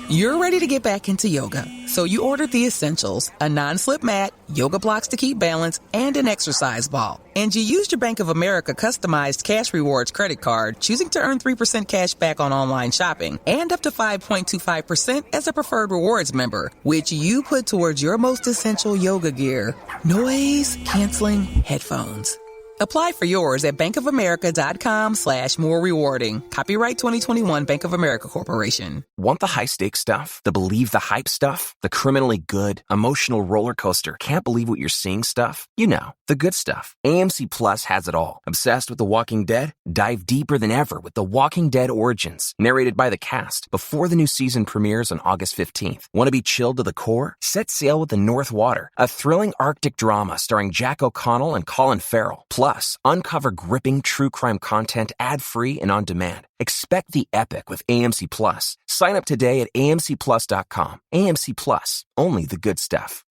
You're ready to get back into yoga, so you ordered the essentials, a non-slip mat, yoga blocks to keep balance, and an exercise ball. And you used your Bank of America customized cash rewards credit card, choosing to earn 3% cash back on online shopping and up to 5.25% as a preferred rewards member, which you put towards your most essential yoga gear, noise canceling headphones. Apply for yours at bankofamerica.com/more rewarding. Copyright 2021 Bank of America Corporation. Want the high-stakes stuff? The believe the hype stuff? The criminally good, emotional roller coaster, can't believe what you're seeing stuff? You know, the good stuff. AMC Plus has it all. Obsessed with The Walking Dead? Dive deeper than ever with The Walking Dead Origins, narrated by the cast, before the new season premieres on August 15th. Want to be chilled to the core? Set sail with the North Water, a thrilling Arctic drama starring Jack O'Connell and Colin Farrell. Plus, uncover gripping true crime content ad-free and on demand. Expect the epic with AMC Plus. Sign up today at amcplus.com. AMC Plus, only the good stuff.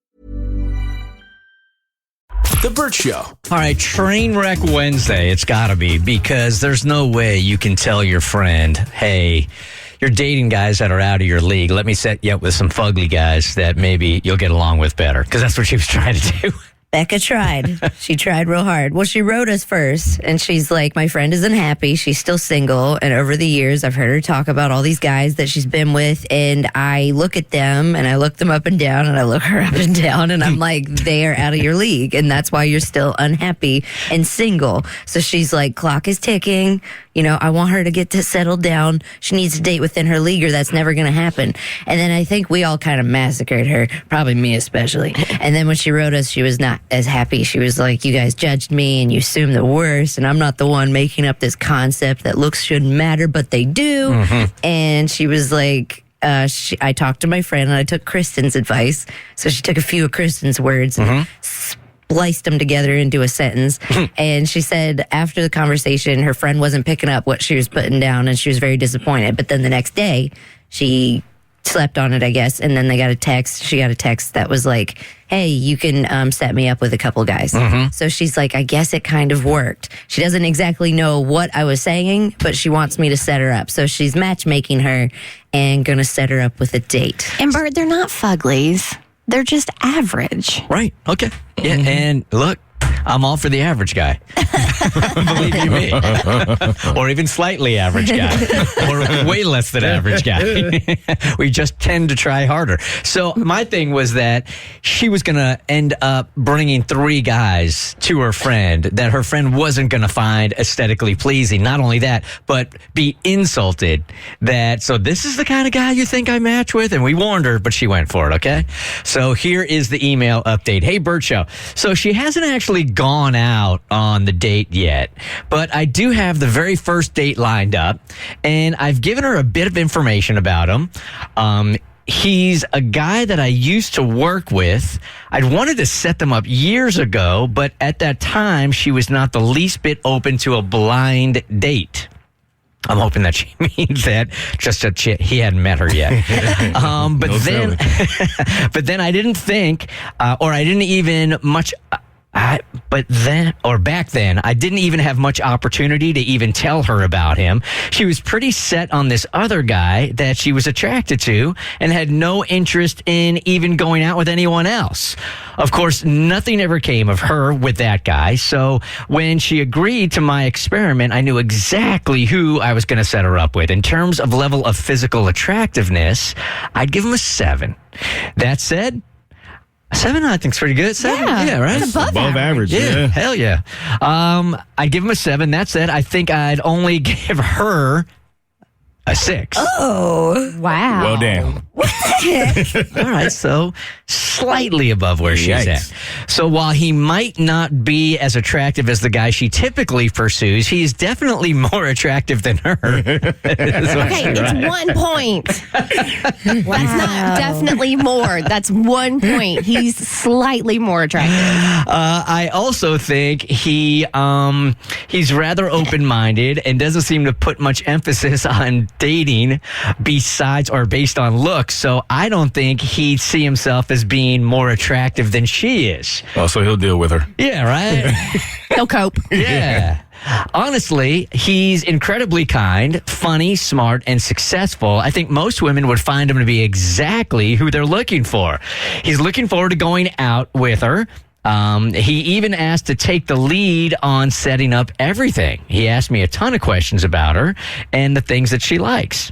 The Burt Show. All right, train wreck Wednesday, it's got to be, because there's no way you can tell your friend, hey, you're dating guys that are out of your league. Let me set you up with some fugly guys that maybe you'll get along with better, because that's what she was trying to do. Becca tried. She tried real hard. Well, she wrote us first, and she's like, my friend isn't happy. She's still single. And over the years, I've heard her talk about all these guys that she's been with, and I look at them, and I look them up and down, and I look her up and down, and I'm like, they are out of your league, and that's why you're still unhappy and single. So she's like, clock is ticking. You know, I want her to get to settle down. She needs to date within her league, or that's never going to happen. And then I think we all kind of massacred her, probably me especially. And then when she wrote us, she was not as happy. She was like, you guys judged me and you assumed the worst, and I'm not the one making up this concept that looks shouldn't matter, but they do. Mm-hmm. And she was like, I talked to my friend and I took Kristen's advice. So she took a few of Kristen's words and spliced them together into a sentence. And she said after the conversation, her friend wasn't picking up what she was putting down, and she was very disappointed. But then the next day, she slept on it, I guess. And then they got a text. She got a text that was like, hey, you can set me up with a couple guys. Mm-hmm. So she's like, I guess it kind of worked. She doesn't exactly know what I was saying, but she wants me to set her up. So she's matchmaking her and going to set her up with a date. And Bert, they're not fuglies. They're just average. Right. Okay. Yeah. And look, I'm all for the average guy. Believe you me. Or even slightly average guy. Or way less than average guy. We just tend to try harder. So my thing was that she was going to end up bringing 3 guys to her friend that her friend wasn't going to find aesthetically pleasing. Not only that, but be insulted that, so this is the kind of guy you think I match with? And we warned her, but she went for it, okay? So here is the email update. Hey, Burt Show. So she hasn't actually gone out on the date yet, but I do have the very first date lined up, and I've given her a bit of information about him. He's a guy that I used to work with. I'd wanted to set them up years ago, but at that time, she was not the least bit open to a blind date. I'm hoping that she means that just that he hadn't met her yet. But then I didn't think, or I didn't even much... back then, I didn't even have much opportunity to even tell her about him. She was pretty set on this other guy that she was attracted to and had no interest in even going out with anyone else. Of course, nothing ever came of her with that guy. So when she agreed to my experiment, I knew exactly who I was going to set her up with. In terms of level of physical attractiveness, I'd give him a 7. That said, 7, I think, is pretty good. 7, yeah, right? It's above average. Yeah, hell yeah. I'd give him a 7. That said, I think I'd only give her a 6. Oh, wow. Well, damn. All right, so slightly above where she's at. So while he might not be as attractive as the guy she typically pursues, he's definitely more attractive than her. Okay, it's 1 point. That's not definitely more. That's 1 point. He's slightly more attractive. I also think he's rather open-minded and doesn't seem to put much emphasis on dating besides or based on looks. So I don't think he'd see himself as being more attractive than she is. Oh, so he'll deal with her. Yeah, right? He'll cope. Yeah. Honestly, he's incredibly kind, funny, smart, and successful. I think most women would find him to be exactly who they're looking for. He's looking forward to going out with her. He even asked to take the lead on setting up everything. He asked me a ton of questions about her and the things that she likes.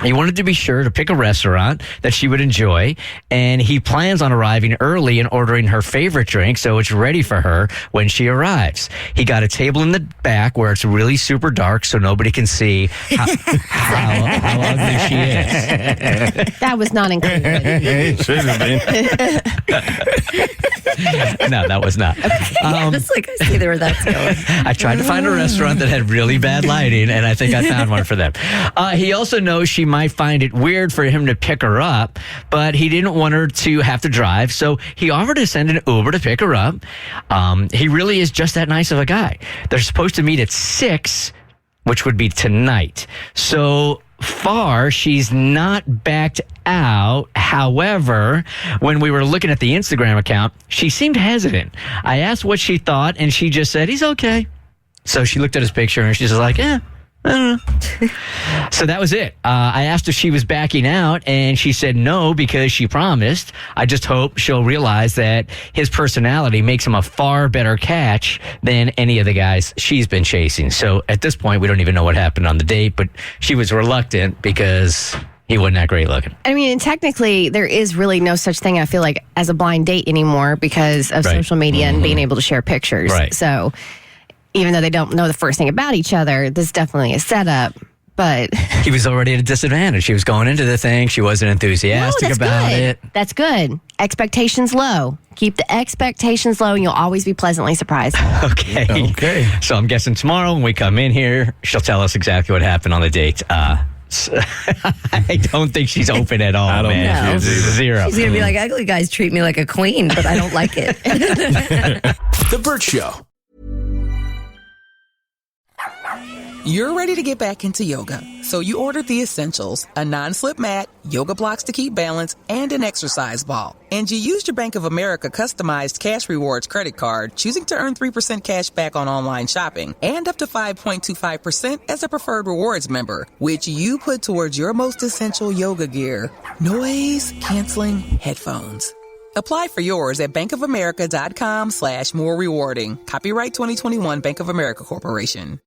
He wanted to be sure to pick a restaurant that she would enjoy, and he plans on arriving early and ordering her favorite drink so it's ready for her when she arrives. He got a table in the back where it's really super dark so nobody can see how ugly she is. That was not included. It should have been. No, that was not. It's like I see where that's going. I tried to find a restaurant that had really bad lighting, and I think I found one for them. He also knows she might find it weird for him to pick her up, but he didn't want her to have to drive, so he offered to send an Uber to pick her up. He really is just that nice of a guy. They're supposed to meet at 6, which would be tonight. So far, she's not backed out. However, when we were looking at the Instagram account, she seemed hesitant. I asked what she thought, and she just said, he's okay. So she looked at his picture, and she's like, I don't know. So that was it. I asked if she was backing out, and she said no because she promised. I just hope she'll realize that his personality makes him a far better catch than any of the guys she's been chasing. So at this point, we don't even know what happened on the date, but she was reluctant because he wasn't that great looking. I mean, and technically, there is really no such thing, I feel like, as a blind date anymore because of social media and being able to share pictures. Right. So even though they don't know the first thing about each other, this is definitely a setup. But he was already at a disadvantage. She was going into the thing. She wasn't enthusiastic about it. That's good. Expectations low. Keep the expectations low and you'll always be pleasantly surprised. Okay. So I'm guessing tomorrow when we come in here, she'll tell us exactly what happened on the date. I don't think she's open at all, I don't man. think she is either. Zero. She's going to be like, ugly guys treat me like a queen, but I don't like it. The Burt Show. You're ready to get back into yoga, so you ordered the essentials, a non-slip mat, yoga blocks to keep balance, and an exercise ball. And you used your Bank of America customized cash rewards credit card, choosing to earn 3% cash back on online shopping and up to 5.25% as a preferred rewards member, which you put towards your most essential yoga gear, noise canceling headphones. Apply for yours at bankofamerica.com/more rewarding. Copyright 2021 Bank of America Corporation.